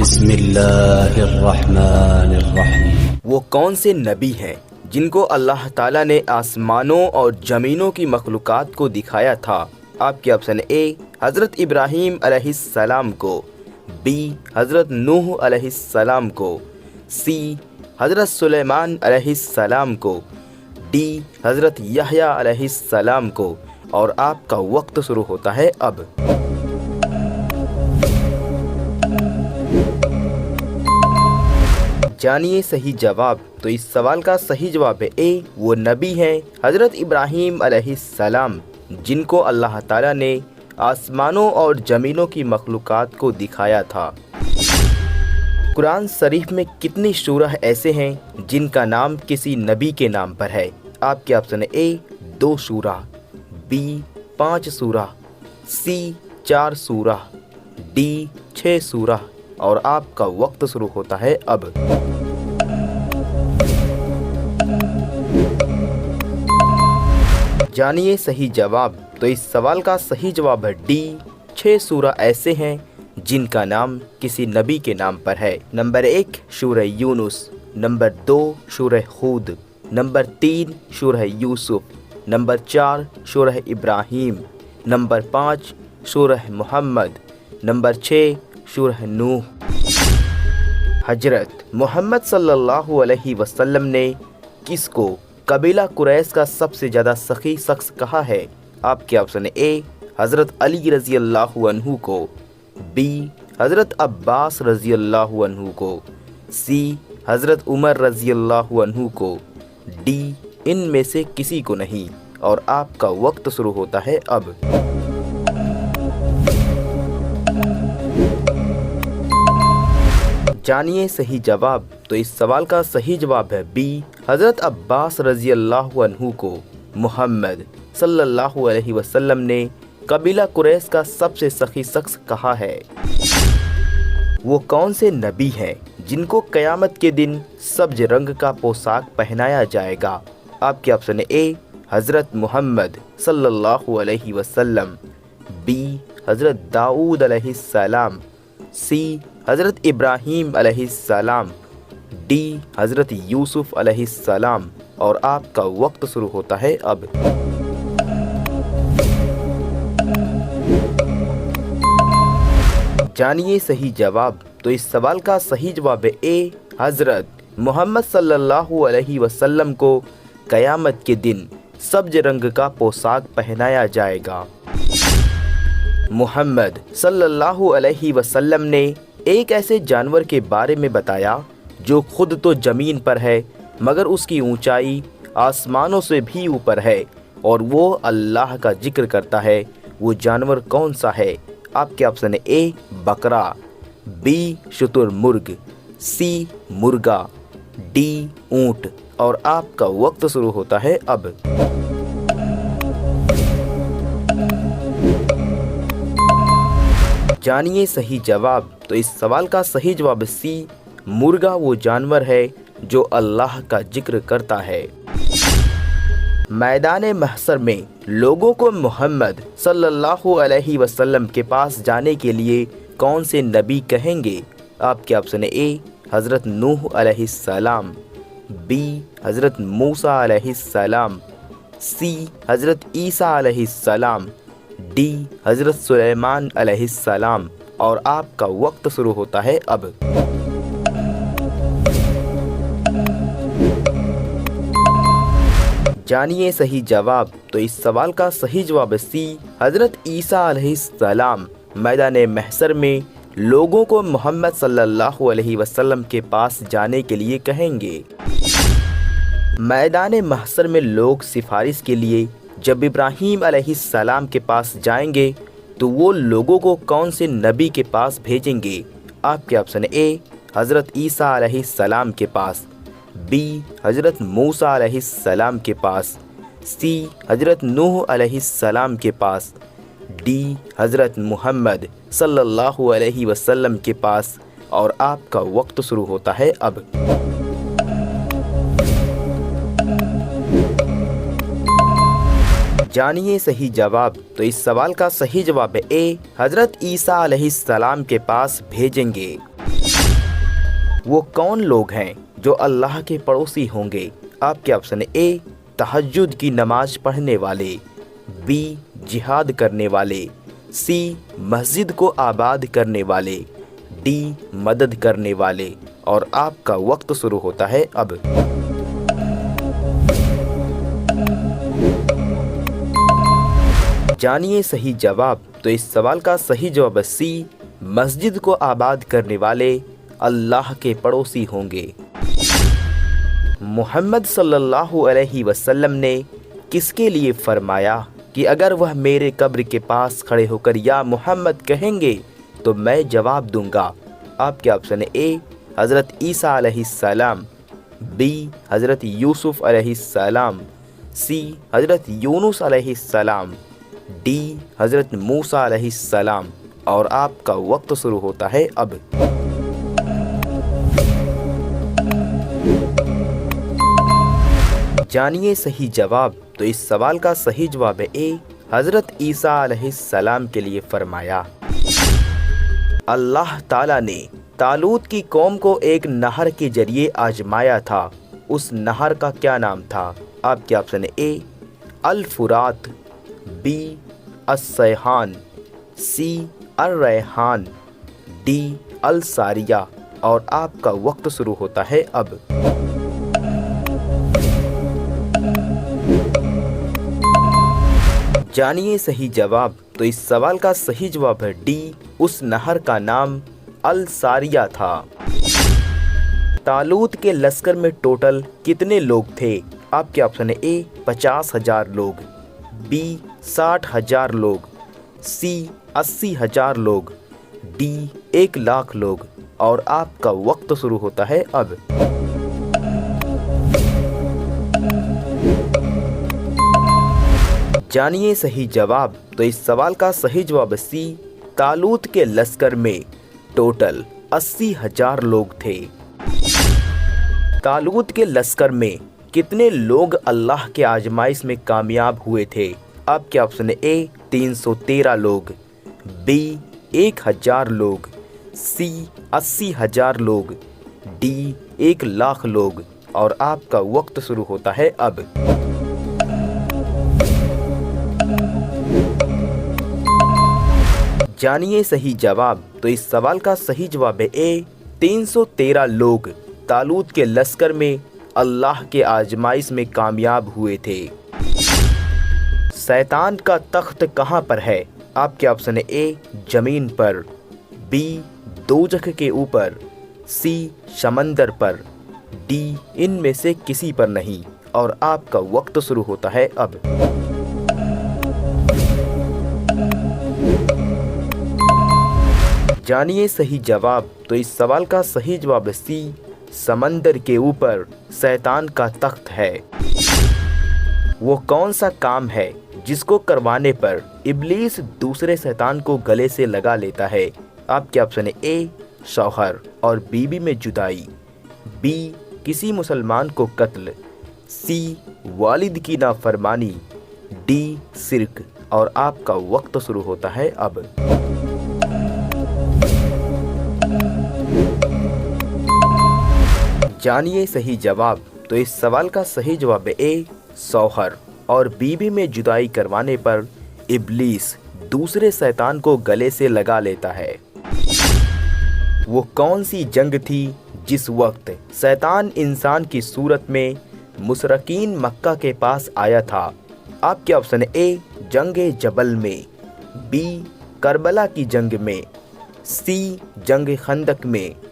بسم اللہ الرحمن الرحیم۔ وہ کون سے نبی ہیں جن کو اللہ تعالیٰ نے آسمانوں اور زمینوں کی مخلوقات کو دکھایا تھا؟ آپ کے آپشن اے حضرت ابراہیم علیہ السلام کو، بی حضرت نوح علیہ السلام کو، سی حضرت سلیمان علیہ السلام کو، ڈی حضرت یحییٰ علیہ السلام کو۔ اور آپ کا وقت شروع ہوتا ہے اب۔ جانیے صحیح جواب۔ تو اس سوال کا صحیح جواب ہے اے، وہ نبی ہیں حضرت ابراہیم علیہ السلام، جن کو اللہ تعالیٰ نے آسمانوں اور زمینوں کی مخلوقات کو دکھایا تھا۔ قرآن شریف میں کتنی سورہ ایسے ہیں جن کا نام کسی نبی کے نام پر ہے؟ آپ کے آپشن اے 2 سورہ، بی 5 سورہ، سی 4 سورہ، ڈی 6 سورہ۔ اور آپ کا وقت شروع ہوتا ہے اب۔ جانیے صحیح جواب۔ تو اس سوال کا صحیح جواب ہے ڈی، 6 سورہ ایسے ہیں جن کا نام کسی نبی کے نام پر ہے۔ نمبر 1 سورہ یونس، نمبر 2 سورہ ہود، نمبر 3 سورہ یوسف، نمبر 4 سورہ ابراہیم، نمبر 5 سورہ محمد، نمبر 6 سورہ نوح۔ حضرت محمد صلی اللہ علیہ وسلم نے کس کو قبیلہ قریش کا سب سے زیادہ سخی شخص کہا ہے؟ آپ کے آپشن اے حضرت علی رضی اللہ عنہ کو، بی حضرت عباس رضی اللہ عنہ کو، سی حضرت عمر رضی اللہ عنہ کو، ڈی ان میں سے کسی کو نہیں۔ اور آپ کا وقت شروع ہوتا ہے اب۔ جانیے صحیح جواب۔ تو اس سوال کا صحیح جواب ہے بی حضرت عباس رضی اللہ عنہ کو محمد صلی اللہ علیہ وسلم نے قبیلہ قریش کا سب سے سخی شخص کہا ہے۔ وہ کون سے نبی ہیں جن کو قیامت کے دن سبز رنگ کا پوشاک پہنایا جائے گا؟ آپ کے آپشن اے حضرت محمد صلی اللہ علیہ وسلم، بی حضرت داؤد علیہ السلام، سی حضرت ابراہیم علیہ السلام، ڈی حضرت یوسف علیہ السلام۔ اور آپ کا وقت شروع ہوتا ہے اب۔ جانیے صحیح جواب۔ تو اس سوال کا صحیح جواب ہے اے حضرت محمد صلی اللہ علیہ وسلم کو قیامت کے دن سبز رنگ کا پوشاک پہنایا جائے گا۔ محمد صلی اللہ علیہ وسلم نے ایک ایسے جانور کے بارے میں بتایا جو خود تو زمین پر ہے مگر اس کی اونچائی آسمانوں سے بھی اوپر ہے اور وہ اللہ کا ذکر کرتا ہے۔ وہ جانور کون سا ہے؟ آپ کے آپشن اے بکرا، بی شتر مرغ، سی مرغا، ڈی اونٹ۔ اور آپ کا وقت شروع ہوتا ہے اب۔ جانیے صحیح جواب۔ تو اس سوال کا صحیح جواب سی مرغا وہ جانور ہے جو اللہ کا ذکر کرتا ہے۔ میدان محشر میں لوگوں کو محمد صلی اللہ علیہ وسلم کے پاس جانے کے لیے کون سے نبی کہیں گے؟ آپ کے آپشن اے حضرت نوح علیہ السلام، بی حضرت موسیٰ علیہ السلام، سی حضرت عیسیٰ علیہ السلام، ڈی حضرت سلیمان علیہ السلام۔ اور آپ کا وقت شروع ہوتا ہے اب۔ جانیے صحیح جواب۔ تو اس سوال کا صحیح جواب سی حضرت عیسیٰ علیہ السلام میدان محشر میں لوگوں کو محمد صلی اللہ علیہ وسلم کے پاس جانے کے لیے کہیں گے۔ میدان محشر میں لوگ سفارش کے لیے جب ابراہیم علیہ السلام کے پاس جائیں گے تو وہ لوگوں کو کون سے نبی کے پاس بھیجیں گے؟ آپ کے آپشن اے حضرت عیسیٰ علیہ السلام کے پاس، بی حضرت موسیٰ علیہ السلام کے پاس، سی حضرت نوح علیہ السلام کے پاس، ڈی حضرت محمد صلی اللہ علیہ وسلم کے پاس۔ اور آپ کا وقت شروع ہوتا ہے اب۔ جانیے صحیح جواب۔ تو اس سوال کا صحیح جواب ہے اے حضرت عیسیٰ علیہ السلام کے پاس بھیجیں گے۔ وہ کون لوگ ہیں جو اللہ کے پڑوسی ہوں گے؟ آپ کے آپشن اے تہجد کی نماز پڑھنے والے، بی جہاد کرنے والے، سی مسجد کو آباد کرنے والے، ڈی مدد کرنے والے۔ اور آپ کا وقت شروع ہوتا ہے اب۔ جانیے صحیح جواب۔ تو اس سوال کا صحیح جواب سی مسجد کو آباد کرنے والے اللہ کے پڑوسی ہوں گے۔ محمد صلی اللہ علیہ وسلم نے کس کے لیے فرمایا کہ اگر وہ میرے قبر کے پاس کھڑے ہو کر یا محمد کہیں گے تو میں جواب دوں گا؟ آپ کے آپشن اے حضرت عیسیٰ علیہ السلام، بی حضرت یوسف علیہ السلام، سی حضرت یونس علیہ السلام، ڈی حضرت موسیٰ علیہ السلام۔ اور آپ کا وقت شروع ہوتا ہے اب۔ جانیے صحیح جواب۔ تو اس سوال کا صحیح جواب ہے اے حضرت عیسیٰ علیہ السلام کے لیے فرمایا۔ اللہ تعالیٰ نے طالوت کی قوم کو ایک نہر کے ذریعے آزمایا تھا، اس نہر کا کیا نام تھا؟ آپ کے آپشن اے الفرات، بی السیحان، سی الریحان، ڈی الساریہ۔ اور آپ کا وقت شروع ہوتا ہے اب۔ جانیے صحیح جواب۔ تو اس سوال کا صحیح جواب ہے ڈی، اس نہر کا نام الساریہ تھا۔ طالوت کے لشکر میں ٹوٹل کتنے لوگ تھے؟ آپ کے آپشن اے 50,000 لوگ، بی 60,000 لوگ، سی 80,000 لوگ، ڈی 1,00,000 لوگ۔ اور آپ کا وقت شروع ہوتا ہے اب۔ جانیے صحیح جواب۔ تو اس سوال کا صحیح جواب سی طالوت کے لشکر میں ٹوٹل 80,000 لوگ تھے۔ طالوت کے لشکر میں کتنے لوگ اللہ کے آزمائش میں کامیاب ہوئے تھے؟ آپ کے آپشن اے 313 لوگ، بی 1,000 لوگ، سی 80,000 لوگ، ڈی 1,00,000 لوگ۔ اور آپ کا وقت شروع ہوتا ہے اب۔ جانیے صحیح جواب۔ تو اس سوال کا صحیح جواب ہے اے 313 لوگ طالوت کے لشکر میں اللہ کے آزمائش میں کامیاب ہوئے تھے۔ شیطان کا تخت کہاں پر ہے؟ آپ کے آپشن اے زمین پر، بی دوزخ کے اوپر، سی سمندر پر، ڈی ان میں سے کسی پر نہیں۔ اور آپ کا وقت شروع ہوتا ہے اب۔ جانیے صحیح جواب۔ تو اس سوال کا صحیح جواب سی سمندر کے اوپر شیطان کا تخت ہے۔ وہ کون سا کام ہے جس کو کروانے پر ابلیس دوسرے شیطان کو گلے سے لگا لیتا ہے؟ آپ کے آپشن اے شوہر اور بیوی میں جدائی، بی کسی مسلمان کو قتل، سی والد کی نافرمانی، ڈی شرک۔ اور آپ کا وقت شروع ہوتا ہے اب۔ جانیے صحیح جواب۔ تو اس سوال کا صحیح جواب اے شوہر اور بیوی میں جدائی کروانے پر ابلیس دوسرے شیطان کو گلے سے لگا لیتا ہے۔ وہ کون سی جنگ تھی جس وقت شیطان انسان کی صورت میں مشرکین مکہ کے پاس آیا تھا؟ آپ کے آپشن اے جنگ جبل میں، بی کربلا کی جنگ میں، سی جنگ خندق میں،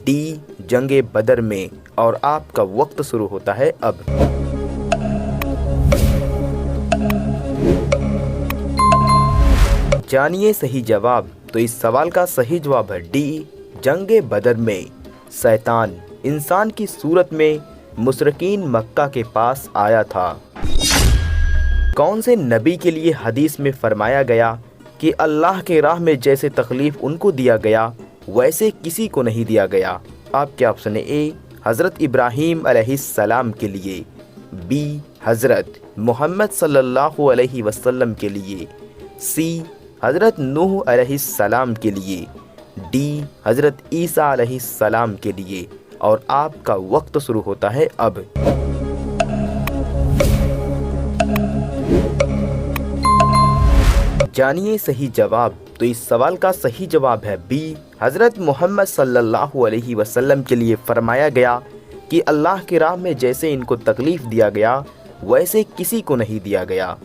ڈی جنگ بدر میں۔ اور آپ کا وقت شروع ہوتا ہے اب۔ جانیے صحیح جواب۔ تو اس سوال کا صحیح جواب ہے ڈی جنگ بدر میں شیطان انسان کی صورت میں مشرکین مکہ کے پاس آیا تھا۔ کون سے نبی کے لیے حدیث میں فرمایا گیا کہ اللہ کے راہ میں جیسے تکلیف ان کو دیا گیا ویسے کسی کو نہیں دیا گیا؟ آپ کے آپشن اے حضرت ابراہیم علیہ السلام کے لیے، بی حضرت محمد صلی اللہ علیہ وسلم کے لیے، سی حضرت نوح علیہ السلام کے لیے، ڈی حضرت عیسیٰ علیہ السلام کے لیے، اور آپ کا وقت شروع ہوتا ہے اب۔ جانیے صحیح جواب۔ تو اس سوال کا صحیح جواب ہے بی، حضرت محمد صلی اللہ علیہ وسلم کے لیے فرمایا گیا کہ اللہ کی راہ میں جیسے ان کو تکلیف دیا گیا ویسے کسی کو نہیں دیا گیا۔